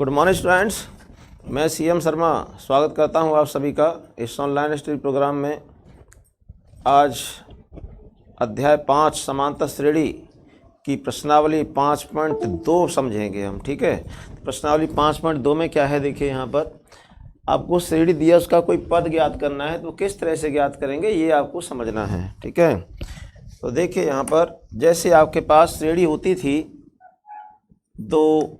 Good morning students, मैं CM Sharma स्वागत करता हूं आप सभी का इस ऑनलाइन स्टडी प्रोग्राम में। आज अध्याय 5 समांतर श्रेणी की प्रश्नावली 5.2 समझेंगे हम। ठीक है, प्रश्नावली 5.2 में क्या है देखिए, यहाँ पर आपको श्रेणी दिया, उसका कोई पद ज्ञात करना है, तो किस तरह से ज्ञात करेंगे ये आपको समझना है। ठीक है, तो देखिए यहाँ पर जैसे आपके पास श्रेणी होती थी दो,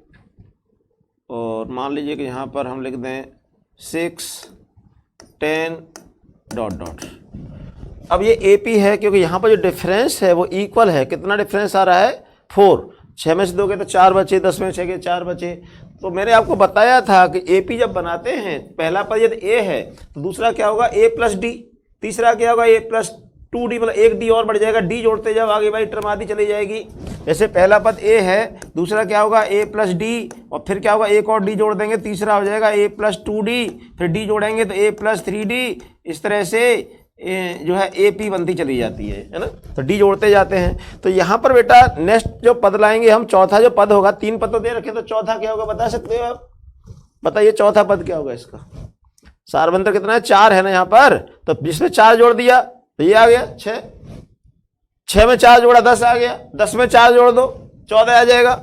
और मान लीजिए कि यहाँ पर हम लिख दें 6, 10 ... अब ये AP है क्योंकि यहाँ पर जो डिफरेंस है वो इक्वल है। कितना डिफरेंस आ रहा है? 4। 6 में से दोगे तो 4 बचे, 10 में से 4 बचे। तो मैंने आपको बताया था कि AP जब बनाते हैं, पहला पद यदि A है तो दूसरा क्या होगा? A + D, तीसरा क्या होगा? A + 2D, मतलब एक D और बढ़ जाएगा। D जोड़ते जाओ आगे भाई, टर्म आती चली जाएगी। जैसे पहला पद A है, दूसरा क्या होगा? A + D, और फिर क्या होगा? एक और D जोड़ देंगे, तीसरा हो जाएगा A + 2D, फिर D जोड़ेंगे तो A + 3D। इस तरह से जो है AP बनती चली जाती है ना, तो D जोड़ते जाते हैं। तो यहाँ पर बेटा नेक्स्ट जो पद लाएंगे हम, चौथा जो पद होगा, 3 पद तो दे रखे, तो चौथा क्या होगा बता सकते हो आप? बताइए चौथा पद क्या होगा इसका? सारबंतर कितना है? 4 है ना यहाँ पर, तो जिसमें 4 जोड़ दिया तो ये आ गया 6। 6 में 4 जोड़ा 10 आ गया। 10 में 4 जोड़ दो 14 आ जाएगा।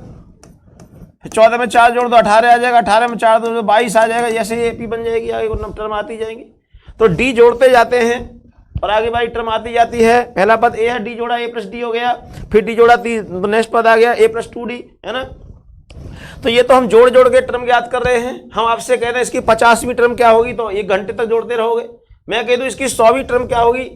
फिर 14 में 4 जोड़ दो 18 आ जाएगा। 18 में 4 दो 22 आ जाएगा। जैसे AP बन जाएगी, आगे टर्म आती जाएंगी। तो D जोड़ते जाते हैं और आगे भाई टर्म आती जाती है। पहला पद A है, D जोड़ा A + D हो गया, फिर D जोड़ा नेक्स्ट पद आ गया A + 2D, है ना। तो ये तो हम जोड़ जोड़ के टर्म ज्ञात कर रहे हैं। हम आपसे कह रहे हैं इसकी 50वीं टर्म क्या होगी, तो 1 घंटे तक जोड़ते रहोगे। मैं कह दूं इसकी 100वीं टर्म क्या होगी,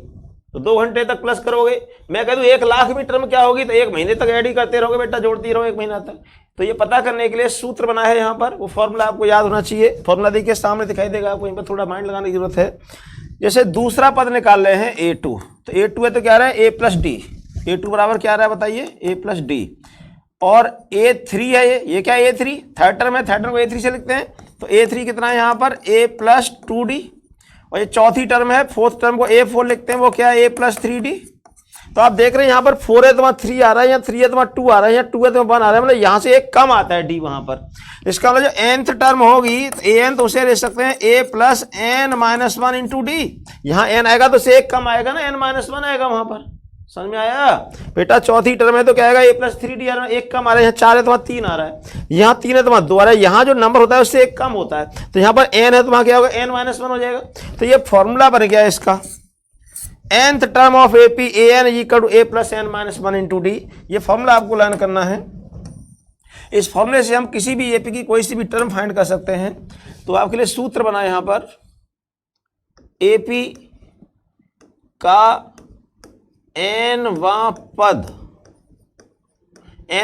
तो 2 घंटे तक प्लस करोगे। मैं कह दूं 1 लाखवीं टर्म क्या होगी, तो 1 महीने तक ऐड ही करते रहोगे बेटा, जोड़ती रहो 1 महीना तक। तो ये पता करने के लिए सूत्र बना है यहाँ पर, वो फॉर्मूला आपको याद होना चाहिए। फॉर्मूला देखिए सामने दिखाई देगा आपको, यहाँ पर थोड़ा माइंड लगाने की जरूरत है। जैसे दूसरा पद निकाल रहे हैं A2, तो A2 है तो क्या रहा है? A + D। A2 बराबर क्या रहा है बताइए? A + D। और A3 है, ये क्या है? A3 थर्ड टर्म है, थर्ड टर्म को A3 से लिखते हैं। तो A3 कितना है यहाँ पर? A + 2D। और ये चौथी टर्म है, फोर्थ टर्म को A4 लिखते हैं, वो क्या है? A + 3D। तो आप देख रहे हैं यहाँ पर 4 है तो वहाँ 3 आ रहा है, यहाँ 3 है तो वहाँ 2 आ रहा है, यहाँ 2 है तो 1 आ रहा है, मतलब यहाँ से एक कम आता है D वहाँ पर। इसका मतलब जो nth टर्म होगी तो AN, तो उसे ले सकते हैं A + n - 1 × D। यहाँ n आएगा तो से एक कम आएगा ना, n - 1 आएगा वहाँ पर। समझ में आया बेटा? चौथी टर्म है तो क्या आएगा? A + 3D आ रहा है, एक कम आ रहा है। यहाँ 4 है तो वहाँ 3 आ रहा है, यहाँ 3 है तो वहाँ 2 आ रहा है। यहाँ जो नंबर होता है उससे एक कम होता है, तो यहाँ पर n है तो वहाँ क्या होगा? n - 1 हो जाएगा। तो ये फॉर्मूला बन गया इसका, nth term of AP AN = A + n - 1 × D। ये फॉर्मूला आपको लर्न करना है। इस फॉर्मूले से हम किसी भी AP की कोई सी भी टर्म फाइंड कर सकते हैं। तो आपके लिए सूत्र बना यहाँ पर, AP का nवां पद,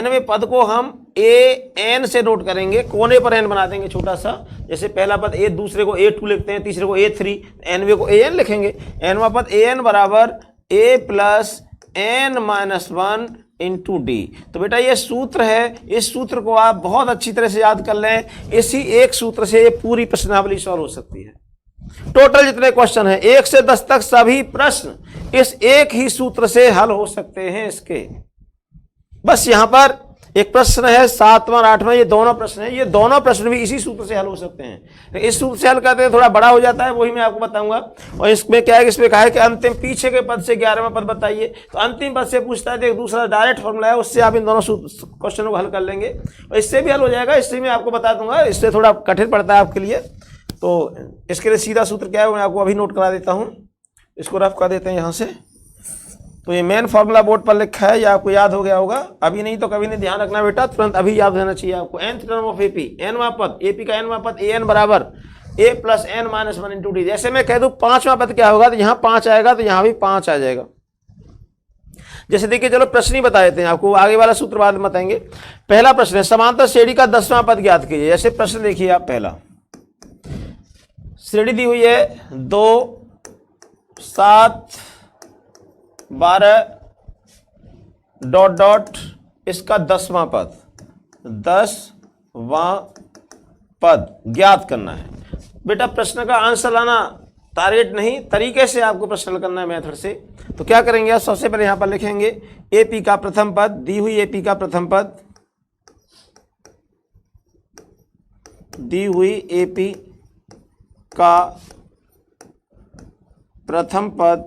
nवें पद को हम AN से नोट करेंगे, कोने पर n बना देंगे छोटा सा। जैसे पहला पद A, दूसरे को A2 लिखते हैं, तीसरे को A3, nवें को AN लिखेंगे। nवां पद AN बराबर A + n - 1 × D। तो बेटा ये सूत्र है, इस सूत्र को आप बहुत अच्छी तरह से याद कर लें। इसी एक सूत्र से ये पूरी प्रश्नावली सॉल्व हो सकती है। टोटल जितने क्वेश्चन हैं 1 से 10 तक, सभी प्रश्न इस एक ही सूत्र से हल हो सकते हैं इसके। बस यहां पर एक प्रश्न है 7वां और 8वां, ये दोनों प्रश्न हैं, ये दोनों प्रश्न भी इसी सूत्र से हल हो सकते हैं। इस सूत्र से हल करते हैं थोड़ा बड़ा हो जाता है, वही मैं आपको बताऊंगा। और इसमें क्या है, इसमें कहा है कि अंतिम पीछे के पद से 11वां पद बताइए। तो अंतिम पद से पूछता है तो एक दूसरा डायरेक्ट फॉर्मूला है, उससे आप इन दोनों क्वेश्चनों को हल कर लेंगे और इससे भी हल हो जाएगा। इससे मैं आपको बता दूंगा, इससे थोड़ा कठिन पड़ता है आपके लिए। तो इसके लिए सीधा सूत्र क्या है मैं आपको अभी नोट करा देता हूं, इसको रफ कर देते हैं यहां से। तो ये मेन फॉर्मूला बोर्ड पर लिखा है, ये आपको याद हो गया होगा, अभी नहीं तो कभी नहीं, ध्यान रखना बेटा, तुरंत अभी याद रहना चाहिए आपको। nth टर्म ऑफ AP, nवां पद, AP का nवां पद AN बराबर A + n - 1 × D। जैसे मैं कह दूं 5वां पद क्या होगा, तो यहाँ 5 आएगा तो यहाँ भी 5 आ जाएगा। जैसे देखिए, चलो प्रश्न ही बता देते हैं आपको, आगे वाला सूत्र बाद में बताएंगे। पहला प्रश्न है समांतर श्रेणी का 10वां पद ज्ञात कीजिए। जैसे प्रश्न देखिए आप, पहला श्रेणी दी हुई है 2, 7, 12 ... इसका 10वां पद, 10वां पद ज्ञात करना है। बेटा प्रश्न का आंसर लाना टारगेट नहीं, तरीके से आपको प्रश्न हल करना है मेथड से। तो क्या करेंगे आप? सबसे पहले यहां पर लिखेंगे AP का प्रथम पद, दी हुई AP का प्रथम पद दी हुई AP का प्रथम पद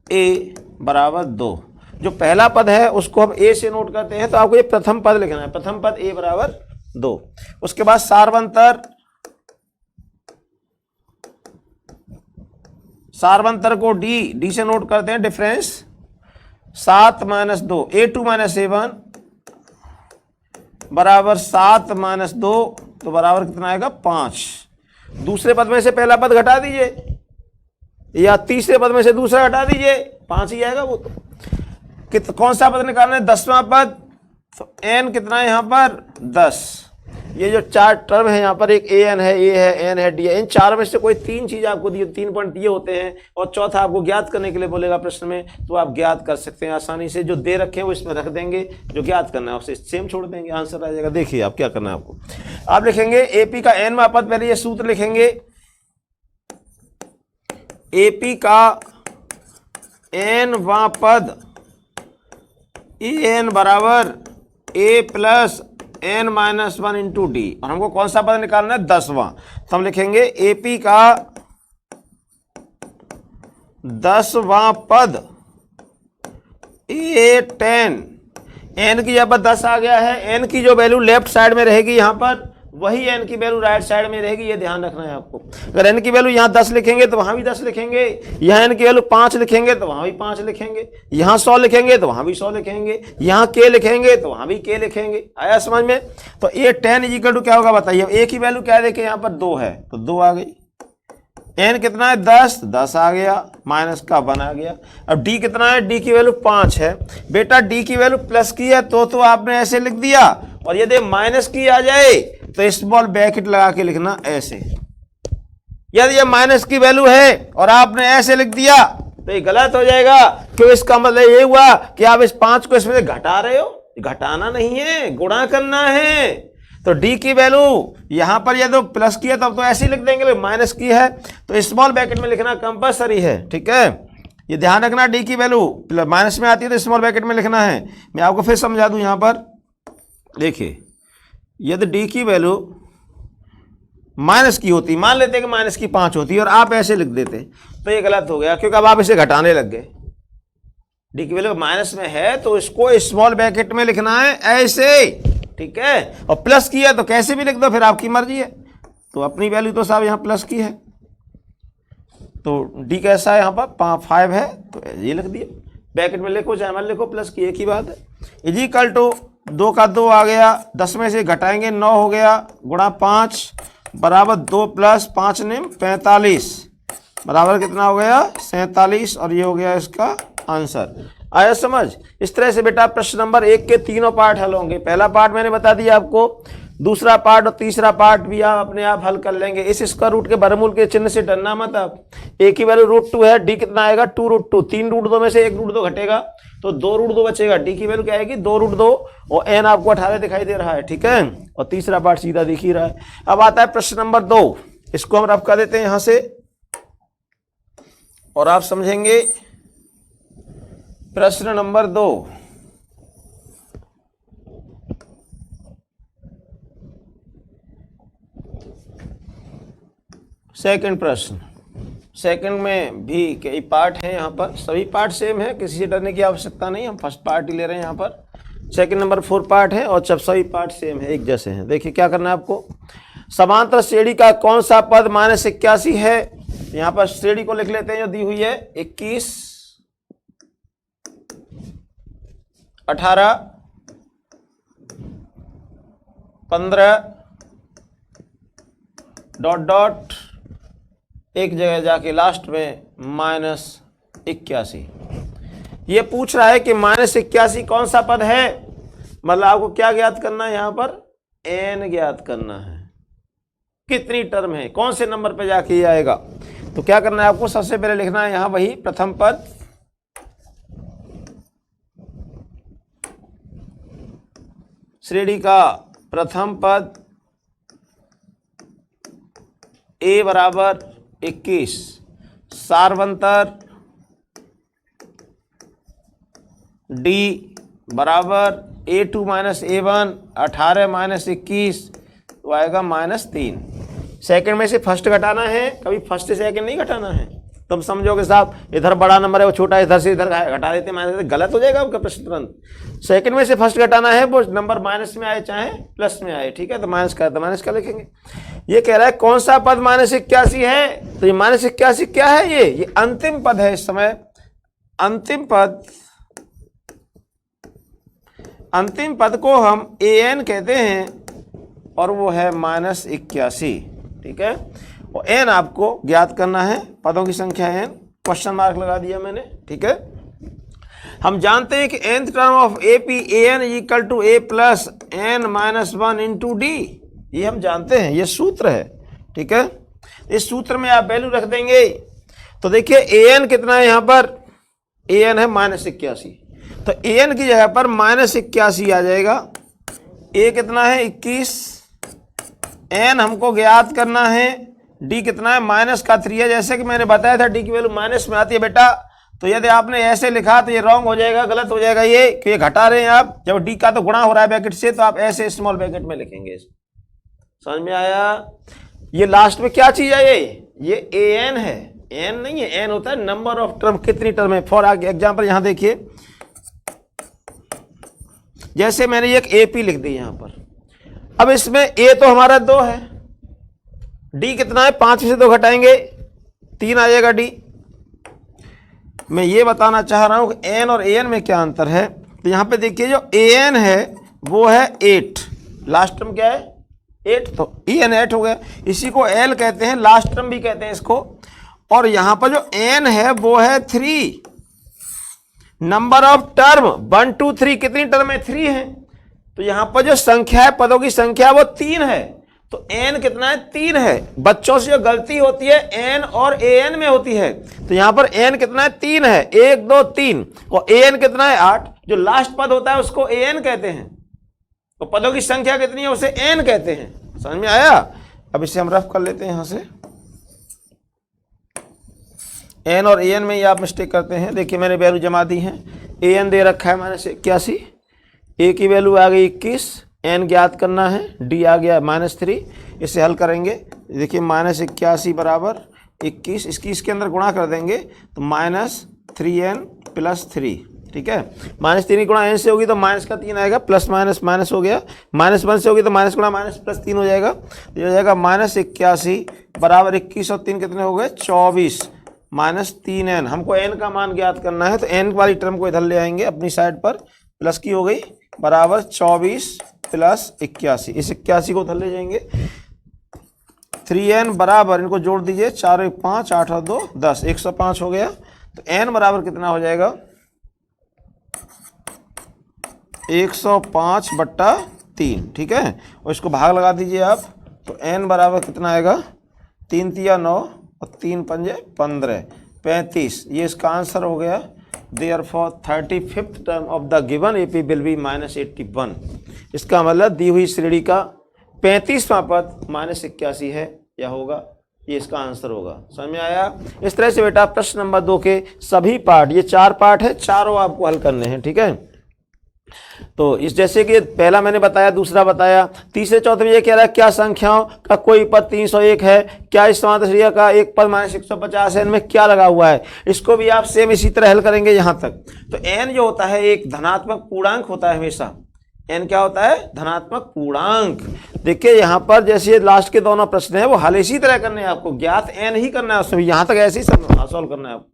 A बराबर 2। जो पहला पद है उसको हम A से नोट करते हैं, तो आपको ये प्रथम पद लिखना है, प्रथम पद A बराबर 2। उसके बाद सार्वंतर को D से नोट करते हैं, डिफरेंस 7 - 2, A2 - A1 बराबर 7 - 2, तो बराबर कितना आएगा 5। दूसरे पद में से पहला पद घटा दीजिए या तीसरे पद में से दूसरा घटा दीजिए, 5 ही आएगा वो। तो कौन सा पद निकालना है? 10वां पद। तो n कितना है यहाँ पर 10। ये जो 4 टर्म है यहाँ पर, एक an है, a है, n है, d है, इन चारों में से कोई 3 चीज आपको दिए, 3 पॉइंट दिए होते हैं और चौथा आपको ज्ञात करने के लिए बोलेगा प्रश्न में, तो आप ज्ञात कर सकते हैं आसानी से। जो दे रखे हैं वो इसमें रख देंगे, जो ज्ञात करना है उसे सेम छोड़ देंगे, आंसर आ जाएगा। देखिए आप क्या करना है आपको, आप लिखेंगे AP का nवां पद, पहले ये सूत्र लिखेंगे, AP का nवां पद an बराबर A plus n - 1 into D, और हमको कौन सा पद निकालना है? 10वां। तो हम लिखेंगे AP का 10वां पद A10, n की जब 10 आ गया है, n की जो वैल्यू लेफ्ट साइड में रहेगी यहाँ पर, वही n की वैल्यू राइट साइड में रहेगी, ये ध्यान रखना है आपको। अगर n की वैल्यू यहाँ 10 लिखेंगे तो वहां भी 10 लिखेंगे, यहाँ n की वैल्यू 5 लिखेंगे तो वहां भी 5 लिखेंगे, यहाँ 100 लिखेंगे तो वहां भी 100 लिखेंगे, यहाँ k लिखेंगे तो वहां भी k लिखेंगे। आया समझ में? तो A10 इक्वल टू क्या होगा बताइए? a की वैल्यू क्या देखे यहाँ पर 2 है, तो 2 आ गई। n कितना है 10 आ गया, माइनस का 1 आ गया। अब d कितना है? d की वैल्यू 5 है। बेटा d की वैल्यू प्लस की है तो आपने ऐसे लिख दिया, और यदि माइनस की आ जाए तो स्मॉल ब्रैकेट लगा के लिखना ऐसे। यदि ये माइनस की वैल्यू है और आपने ऐसे लिख दिया तो ये गलत हो जाएगा, क्यों? इसका मतलब ये हुआ कि आप इस 5 को इसमें से घटा रहे हो, घटाना नहीं है, गुणा करना है। तो d की वैल्यू यहां पर यदि तो प्लस की है तब तो ऐसे ही लिख देंगे, माइनस की है तो स्मॉल ब्रैकेट में लिखना कंपलसरी है, ठीक है? ये ध्यान रखना, d की वैल्यू माइनस में आती है तो स्मॉल ब्रैकेट में लिखना है। मैं आपको फिर समझा दूं, यहां पर देखिए, यदि d की वैल्यू माइनस की होती, मान लेते हैं कि माइनस की 5 होती और आप ऐसे लिख देते, तो ये गलत हो गया, क्योंकि अब आप इसे घटाने लग गए। d की वैल्यू माइनस में है तो इसको स्मॉल ब्रैकेट में लिखना है ऐसे, ठीक है? और प्लस की है तो कैसे भी लिख दो, फिर आपकी मर्जी है। तो अपनी वैल्यू तो साहब यहाँ प्लस की है, तो d कैसा है यहाँ पर 5 है, तो ये लिख दिया। ब्रैकेट में लिखो चाहे मत लिखो, प्लस की एक ही बात है। इजिकल टू 2 का 2 आ गया, 10 में से घटाएंगे 9 हो गया, गुणा 5 बराबर 2 प्लस 5 ने 45 बराबर कितना हो गया 47, और ये हो गया इसका आंसर। आया समझ? इस तरह से बेटा प्रश्न नंबर 1 के तीनों पार्ट हल होंगे। पहला पार्ट मैंने बता दिया आपको, दूसरा पार्ट और तीसरा पार्ट भी आप अपने आप हल कर लेंगे। इस स्क्वायर रूट के वर्गमूल के चिन्ह से डरना मत आप। a की वैल्यू √2 है, d कितना आएगा 2√2, 3 √2 में से 1 √2 घटेगा तो 2 √2 बचेगा। d की वैल्यू क्या आएगी 2√2, और n आपको 18 दिखाई दे रहा है, ठीक है? और तीसरा पार्ट सीधा दिख ही रहा है। अब आता है प्रश्न नंबर 2, इसको हम रफ कर देते हैं यहां से और आप समझेंगे। प्रश्न नंबर 2, सेकंड प्रश्न। सेकंड में भी कई पार्ट हैं, यहाँ पर सभी पार्ट सेम है, किसी से डरने की आवश्यकता नहीं। हम फर्स्ट पार्ट ही ले रहे हैं यहाँ पर। सेकंड नंबर 4 पार्ट है और जब सभी पार्ट सेम है, एक जैसे हैं। देखिए क्या करना है आपको, समांतर श्रेणी का कौन सा पद -81 है। यहाँ पर श्रेणी को लिख लेते हैं जो दी हुई है 21, 18, 15 डॉट डॉट एक जगह जाके लास्ट में -81। ये पूछ रहा है कि -81 कौन सा पद है, मतलब आपको क्या ज्ञात करना है, यहाँ पर n ज्ञात करना है। कितनी टर्म है, कौन से नंबर पे जाके ये आएगा। तो क्या करना है आपको, सबसे पहले लिखना है यहाँ वही प्रथम पद, श्रेणी का प्रथम पद a बराबर 21, सार्वंतर d बराबर A2 - A1, 18 - 21 वो आएगा -3। सेकंड में से फर्स्ट घटाना है, कभी फर्स्ट से सेकंड नहीं घटाना है। तुम समझोगे साहब इधर बड़ा नंबर है वो छोटा इधर से इधर घटा देते माइनस, गलत हो जाएगा आपका प्रश्न तुरंत। सेकंड में से फर्स्ट घटाना है, वो नंबर माइनस में आए चाहे प्लस में आए, ठीक है, तो माइनस का लिखेंगे। ये कह रहा है कौन सा पद -81 है, तो ये -81 क्या है, ये अंतिम पद है। इस समय अंतिम पद को हम an कहते हैं और वो है -81, ठीक है। और n आपको ज्ञात करना है, पदों की संख्या n, क्वेश्चन मार्क लगा दिया मैंने, ठीक है। हम जानते हैं कि nth term of AP an equal to a plus n-1 into d, ये हम जानते हैं, ये सूत्र है, ठीक है। इस सूत्र में आप वैल्यू रख देंगे। तो देखिए an कितना है, यहाँ पर an है -81, तो an की जगह पर -81 आ जाएगा। a कितना है 21, n हमको ज्ञात करना है, d कितना है -3 है। जैसे कि मैंने बताया था d की वैल्यू माइनस में आती है बेटा, तो यदि आपने ऐसे लिखा तो ये रॉन्ग हो जाएगा, गलत हो जाएगा ये, कि ये घटा रहे हैं आप। जब d का तो गुणा हो रहा है ब्रैकेट से, तो आप ऐसे स्मॉल ब्रैकेट में लिखेंगे। समझ में आया। ये लास्ट में क्या चीज है, ये an है, n नहीं है, n होता है नंबर ऑफ टर्म, कितनी टर्म है। फॉर एग्जाम्पल यहाँ देखिए, जैसे मैंने एक AP लिख दी यहाँ पर, अब इसमें a तो हमारा 2 है, d कितना है 5 से 2 घटाएंगे 3 आ जाएगा d। मैं ये बताना चाह रहा हूं कि n और an में क्या अंतर है। तो यहां पे देखिए जो an है वो है 8, लास्ट टर्म क्या है 8, तो en 8 हो गया। इसी को l कहते हैं, लास्ट टर्म भी कहते हैं इसको। और यहां पर जो n है वो है 3, नंबर ऑफ टर्म 1 2 3, कितनी टर्म है 3 है। तो यहां पर जो संख्या है, पदों की संख्या वो 3 है, तो n कितना है 3 है। बच्चों से जो गलती होती है n और an में होती है, तो यहां पर n कितना है 3 है, 1 2 3, और an कितना है 8। जो लास्ट पद होता है उसको an कहते हैं, तो पदों की संख्या कितनी है उसे n कहते हैं। समझ में आया। अब इसे हम रफ कर लेते हैं यहां से। n और an में ये आप मिस्टेक करते हैं। देखिए मैंने वैल्यू जमा दी है, an दे रखा है -81, a की वैल्यू आ गई 21, n ज्ञात करना है, d आ गया -3। इसे हल करेंगे, देखिए -81 बराबर 21, इसके अंदर गुणा कर देंगे तो -3n + 3, ठीक है। -3 गुणा n से होगी तो -3 आएगा, प्लस माइनस हो गया, -1 से होगी तो माइनस गुणा माइनस +3 हो जाएगा। तो ये हो जाएगा -81 बराबर 21 और 3 कितने हो गए 24, -3n। हमको n का मान ज्ञात करना है, तो n वाली टर्म को इधर ले आएंगे अपनी साइड पर, प्लस की हो गई, बराबर 24 + 81। इस 81 को उधर ले जाएंगे। 3n बराबर, इनको जोड़ दीजिए, 4 1 5, 8 और 2 10, 105 हो गया। तो n बराबर कितना हो जाएगा 105/3, ठीक है। और इसको भाग लगा दीजिए आप, तो n बराबर कितना आएगा 3 तिया 9 और 3 पंजे 15, 35। ये इसका आंसर हो गया। Therefore 35th term of the given AP will be -81। इसका मतलब दी हुई श्रेणी का 35वां पद -81 है या होगा, ये इसका आंसर होगा। समझ में आया। इस तरह से बेटा प्रश्न नंबर 2 के सभी पार्ट, ये 4 पार्ट है, चारों आपको हल करने हैं, ठीक है। तो इस जैसे कि पहला मैंने बताया, दूसरा बताया, तीसरे चौथे में ये कह रहा है क्या संख्याओं का कोई पद 301 है, क्या इस समांतर श्रेणी का एक पद -150 है, इनमें क्या लगा हुआ है। इसको भी आप सेम इसी तरह हल करेंगे यहाँ तक। तो n जो होता है एक धनात्मक पूर्णांक होता है हमेशा। n क्या होता है धनात्मक पूर्णांक। देखिए यहाँ पर जैसे लास्ट के दोनों प्रश्न है वो हल इसी तरह करने हैं आपको, ज्ञात n ही करना है उसमें, यहाँ तक ऐसे ही सॉल्व करना है आपको।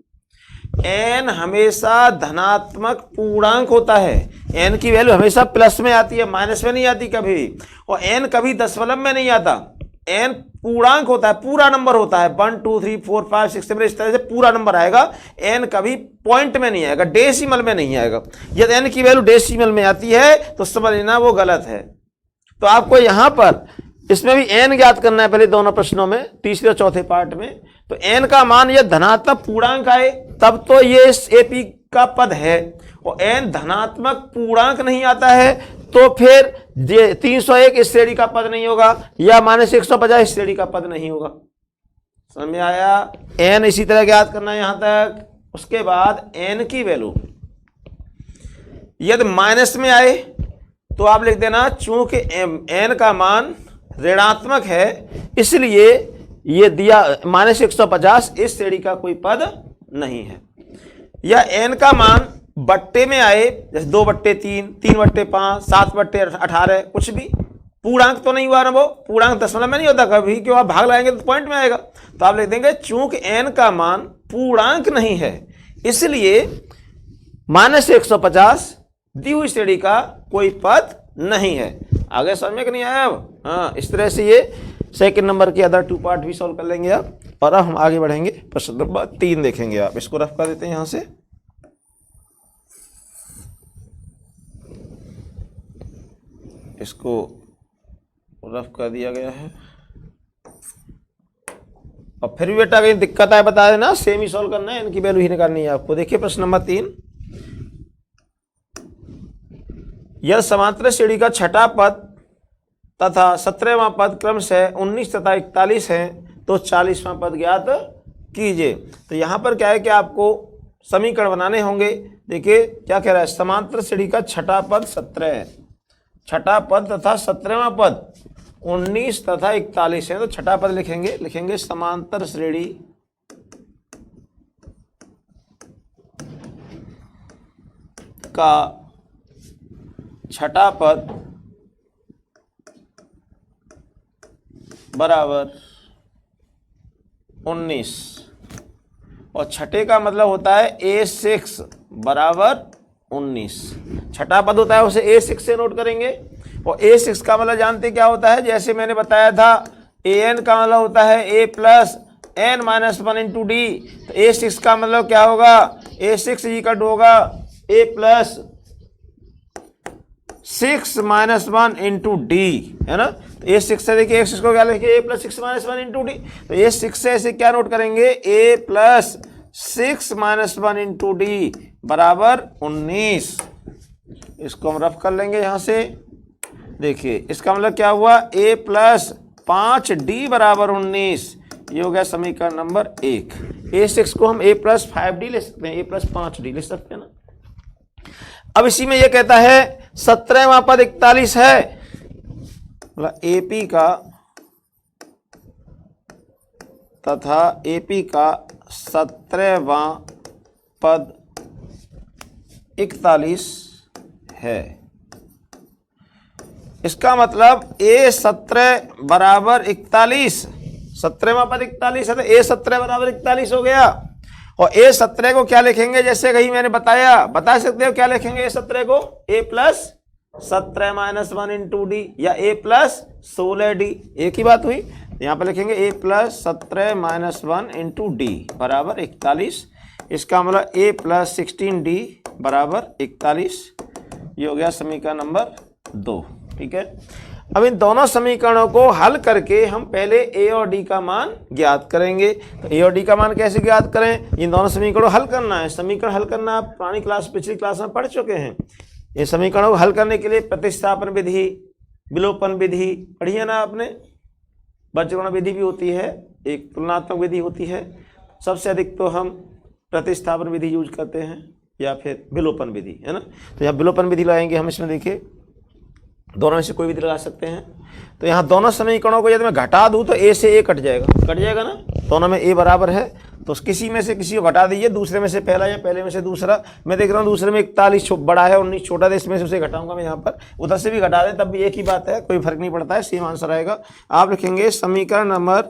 n हमेशा धनात्मक पूर्णांक होता है, n की वैल्यू हमेशा प्लस में आती है, माइनस में नहीं आती कभी। और n कभी दशमलव में नहीं आता, n पूर्णांक होता है, पूरा नंबर होता है, 1 2 3 4 5 6 7, इस तरह से पूरा नंबर आएगा। n कभी पॉइंट में नहीं आएगा, डेसिमल में नहीं आएगा। यदि n की वैल्यू डेसिमल में आती है तो समझ लेना वो गलत है। तो आपको यहाँ पर इसमें भी n ज्ञात करना है पहले दोनों प्रश्नों में, तीसरे और चौथे पार्ट में। तो n का मान यह धनात्मक पूर्णांक आए तब तो ये इस AP का पद है, और n धनात्मक पूर्णांक नहीं आता है तो फिर 301 इस श्रेणी का पद नहीं होगा, या -150 इस श्रेणी का पद नहीं होगा। समझ में आया। n इसी तरह ज्ञात करना है यहाँ तक। उसके बाद n की वैल्यू यदि माइनस में आए तो आप लिख देना, चूंकि n का मान ऋणात्मक है, इसलिए ये दिया -150 इस श्रेणी का कोई पद नहीं है। या n का मान बट्टे में आए, जैसे 2/3, 3/5, 7/18, कुछ भी, पूर्णांक तो नहीं हुआ ना, वो पूर्णांक दशमलव में नहीं होता कभी, क्यों आप भाग लाएंगे तो पॉइंट में आएगा। तो आप लिख देंगे चूंकि n का मान पूर्णांक नहीं है, इसलिए -150 दी हुई श्रेणी का कोई पद नहीं है। आगे समझ में कि नहीं आया अब? हाँ, इस तरह से ये सेकंड नंबर के अदर 2 पार्ट भी सॉल्व कर लेंगे आप। और अब हम आगे बढ़ेंगे, प्रश्न नंबर 3 देखेंगे आप। इसको रफ कर देते हैं यहां से। इसको रफ कर दिया गया है। और फिर भी बेटा कहीं दिक्कत आए बता देना, सेम ही सॉल्व करना है, इनकी वैल्यू ही निकालनी है आपको। देखिए प्रश्न नंबर 3, यह समांतर श्रेणी का छठा पद तथा 17वां पद क्रमशः 19 तथा 41 है, तो 40वां पद ज्ञात कीजिए। तो यहां पर क्या है कि आपको समीकरण बनाने होंगे। देखिए क्या कह रहा है, समांतर श्रेणी का छठा पद 17 है, छठा पद तथा 17वां पद 19 तथा 41 है। तो छठा पद लिखेंगे समांतर श्रेणी का छठा पद बराबर 19, और छठे का मतलब होता है A6 बराबर 19। छठा पद होता है उसे A6 से नोट करेंगे। और A6 का मतलब जानते क्या होता है, जैसे मैंने बताया था AN का मतलब होता है A plus n minus 1 into D. तो A6 का मतलब क्या होगा, A6 इक्वल होगा A plus 6 minus 1 into D, है ना। तो A6 से देखिए A6 को क्या लिखेंगे, A plus 6 minus 1 into D. तो A6 से ऐसे क्या नोट करेंगे, A plus 6 minus 1 into D बराबर 19। इसको हम रफ कर लेंगे यहां से। देखिए इसका मतलब क्या हुआ, A प्लस 5D बराबर 19। ये हो गया समीकरण नंबर 1। A6 को हम A प्लस 5D ले सकते हैं, A प्लस 5D ले सकते हैं ना। अब इसी में ये कहता है 17वां पद 41 है, मतलब AP का तथा AP का 17वां पद 41 है। इसका मतलब A17 बराबर 41, 17वां पद 41 है तो A17 बराबर 41 हो गया। और A17 को क्या लिखेंगे, जैसे कहीं मैंने बता सकते हो क्या लिखेंगे A17 को, A plus 17 minus 1 into D, या A प्लस 16D, एक ही बात हुई। यहाँ पर लिखेंगे A plus 17 minus 1 into D बराबर 41। इसका मतलब A प्लस 16D बराबर 41। ये हो गया समीकरण नंबर 2। ठीक है, अब इन दोनों समीकरणों को हल करके हम पहले A और D का मान ज्ञात करेंगे। तो A और D का मान कैसे ज्ञात करें, इन दोनों समीकरणों को हल करना है। समीकरण हल करना आप पिछली क्लास में पढ़ चुके हैं। ये समीकरणों को हल करने के लिए प्रतिस्थापन विधि, विलोपन विधि पढ़ी है ना आपने, बीजगणना विधि भी होती है, एक तुलनात्मक विधि होती है। सबसे अधिक तो हम प्रतिस्थापन विधि यूज करते हैं या फिर विलोपन विधि, है ना। तो यहाँ विलोपन विधि लगाएंगे हम। इसमें देखिए दोनों में से कोई विधि लगा सकते हैं। तो यहाँ दोनों समीकरणों को यदि मैं घटा दूं तो A से A कट जाएगा ना। दोनों में A बराबर है तो किसी में से किसी को घटा दीजिए, दूसरे में से पहला या पहले में से दूसरा। मैं देख रहा हूँ दूसरे में 41 बड़ा है, 19 छोटा है, इसमें से उसे घटाऊंगा मैं। यहाँ पर उधर से भी घटा दें तब भी एक ही बात है, कोई फर्क नहीं पड़ता है, सेम आंसर आएगा। आप लिखेंगे समीकरण नंबर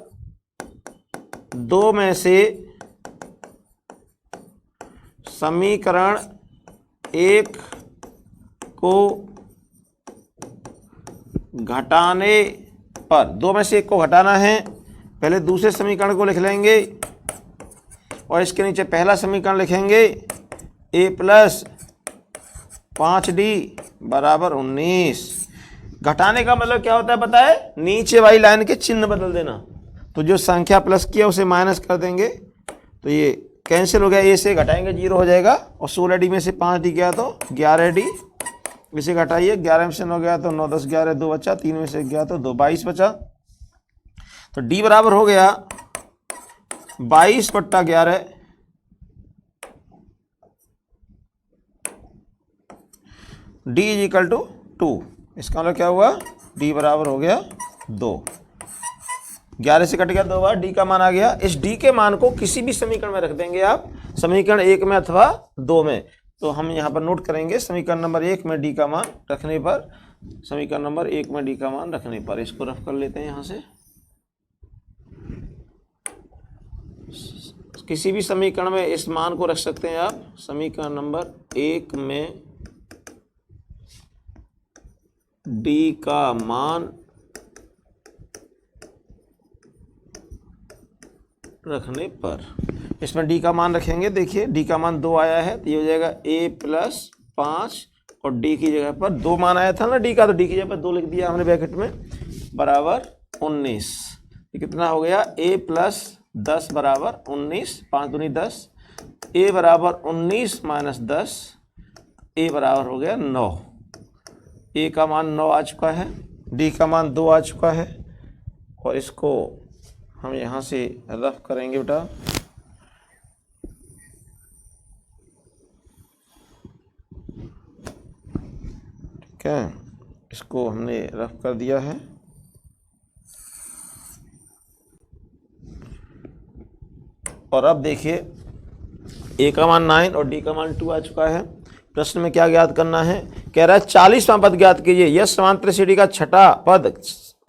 2 में से समीकरण 1 को घटाने पर, 2 में से 1 को घटाना है, पहले दूसरे समीकरण को लिख लेंगे और इसके नीचे पहला समीकरण लिखेंगे A प्लस 5D बराबर 19। घटाने का मतलब क्या होता है पता है, नीचे वाली लाइन के चिन्ह बदल देना। तो जो संख्या प्लस किया उसे माइनस कर देंगे, तो ये कैंसिल हो गया, A से घटाएंगे 0 हो जाएगा। और 16D में से 5D गया तो 11D, इसे घटाइए, 11 में से 9 गया तो 9, 10, 11, 2 बचा, 3 में से गया तो 2, 22 बचा। तो D बराबर हो गया 22/11। D is equal to 2। इसका मतलब क्या हुआ, D बराबर हो गया 2, 11 से कट गया 2 बार, डी का मान आ गया। इस डी के मान को किसी भी समीकरण में रख देंगे आप, समीकरण 1 में अथवा 2 में। तो हम यहाँ पर नोट करेंगे समीकरण नंबर 1 में डी का मान रखने पर, समीकरण नंबर 1 में डी का मान रखने पर, इसको रफ कर लेते हैं यहाँ से। किसी भी समीकरण में इस मान को रख सकते हैं आप, समीकरण नंबर 1 में डी का मान रखने पर। इसमें डी का मान रखेंगे, देखिए डी का मान 2 आया है तो ये हो जाएगा a+5 और डी की जगह पर 2 मान आया था ना डी का, तो डी की जगह पर 2 लिख दिया हमने ब्रैकेट में, बराबर 19। ये कितना हो गया, a+10 बराबर 19, 5 दूनी 10, a बराबर 19 - 10, a बराबर हो गया 9। a का मान 9 आ चुका है, d का मान 2 आ चुका है, और इसको हम यहाँ से रफ करेंगे बेटा। ठीक है, इसको हमने रफ कर दिया है। और अब देखिए a का मान 9 और d का मान 2 आ चुका है। प्रश्न में क्या ज्ञात करना है, कह रहा है 40वां पद ज्ञात कीजिए। यह समांतर सीढ़ी का छठा पद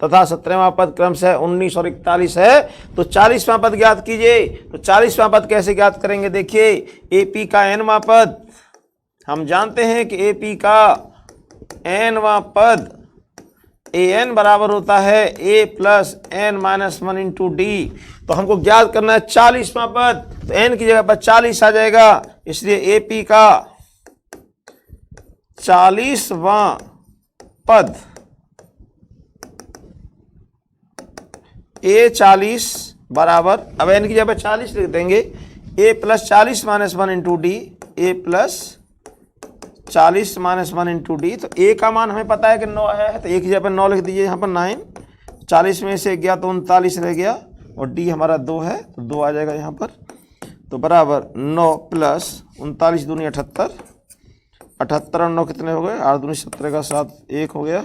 तथा 17वां पद क्रमशः 19 और 41 है, तो 40वां पद ज्ञात कीजिए। तो 40वां पद कैसे ज्ञात करेंगे, देखिए AP का nवां पद, हम जानते हैं कि AP का nवां पद an बराबर होता है a + n - 1 × d। तो हमको ज्ञात करना है 40वां पद, तो n की जगह पर 40 आ जाएगा, इसलिए AP का 40वां पद a40 बराबर, अब n की जगह पर 40 लिख देंगे, a + 40 - 1 × d, a + 40 - 1 × d। तो a का मान हमें पता है कि 9 है, तो a की जगह पर 9 लिख दीजिए यहाँ पर 9, 40 में से गया तो 39 रह गया, और d हमारा 2 है तो 2 आ जाएगा यहाँ पर। तो बराबर 9 + 39 दूनी 78, 78 और 9 कितने हो गए, 8 दूनी 17 का 7 1 हो गया,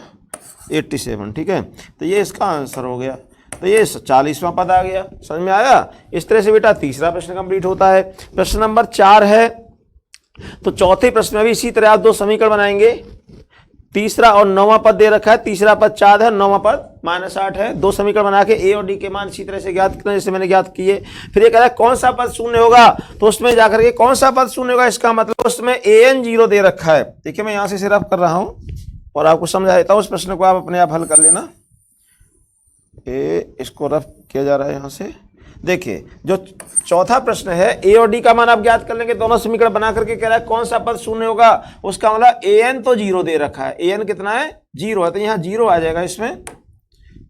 87। ठीक है, तो ये इसका आंसर हो गया। तो ये 40वां पद आ गया, समझ में आया। इस तरह से बेटा तीसरा प्रश्न कंप्लीट होता है। प्रश्न नंबर 4 है, तो चौथे प्रश्न में भी इसी तरह आप 2 समीकरण बनाएंगे। तीसरा और 9वां पद दे रखा है, तीसरा पद 4 है, 9वां पद -8 है। 2 समीकरण बना के a और d के मान इसी तरह से ज्ञात करना जैसे मैंने ज्ञात किए। फिर ये कह रहा है कौन सा पद शून्य होगा, तो उसमें जाकर के कौन सा पद शून्य होगा, इसका मतलब उसमें an 0 दे रखा है। देखिए मैं यहाँ से रफ कर रहा हूँ और आपको समझा देता हूँ, उस प्रश्न को आप अपने आप हल कर लेना। इसको रफ किया जा रहा है यहाँ से। देखिए जो चौथा प्रश्न है, a और d का मान आप ज्ञात कर लेंगे, दोनों समीकरण बना करके कह रहा है कौन सा पद शून्य होगा, उसका मतलब an तो 0 दे रखा है, an कितना है 0 है, तो यहाँ 0 आ जाएगा, इसमें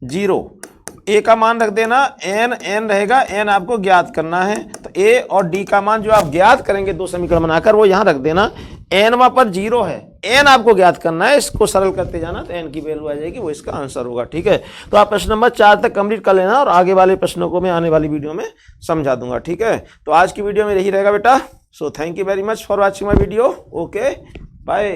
0। a का मान रख देना, n रहेगा, n आपको ज्ञात करना है। तो a और d का मान जो आप ज्ञात करेंगे 2 समीकरण बनाकर, वो यहाँ रख देना। n पर 0 है, n आपको ज्ञात करना है, इसको सरल करते जाना तो n की वैल्यू आ जाएगी, वो इसका आंसर होगा। ठीक है, तो आप प्रश्न नंबर 4 तक कंप्लीट कर लेना, और आगे वाले प्रश्नों को मैं आने वाली वीडियो में समझा दूंगा। ठीक है, तो आज की वीडियो में यही रहेगा बेटा। So thank you very much for watching my video. Okay, bye.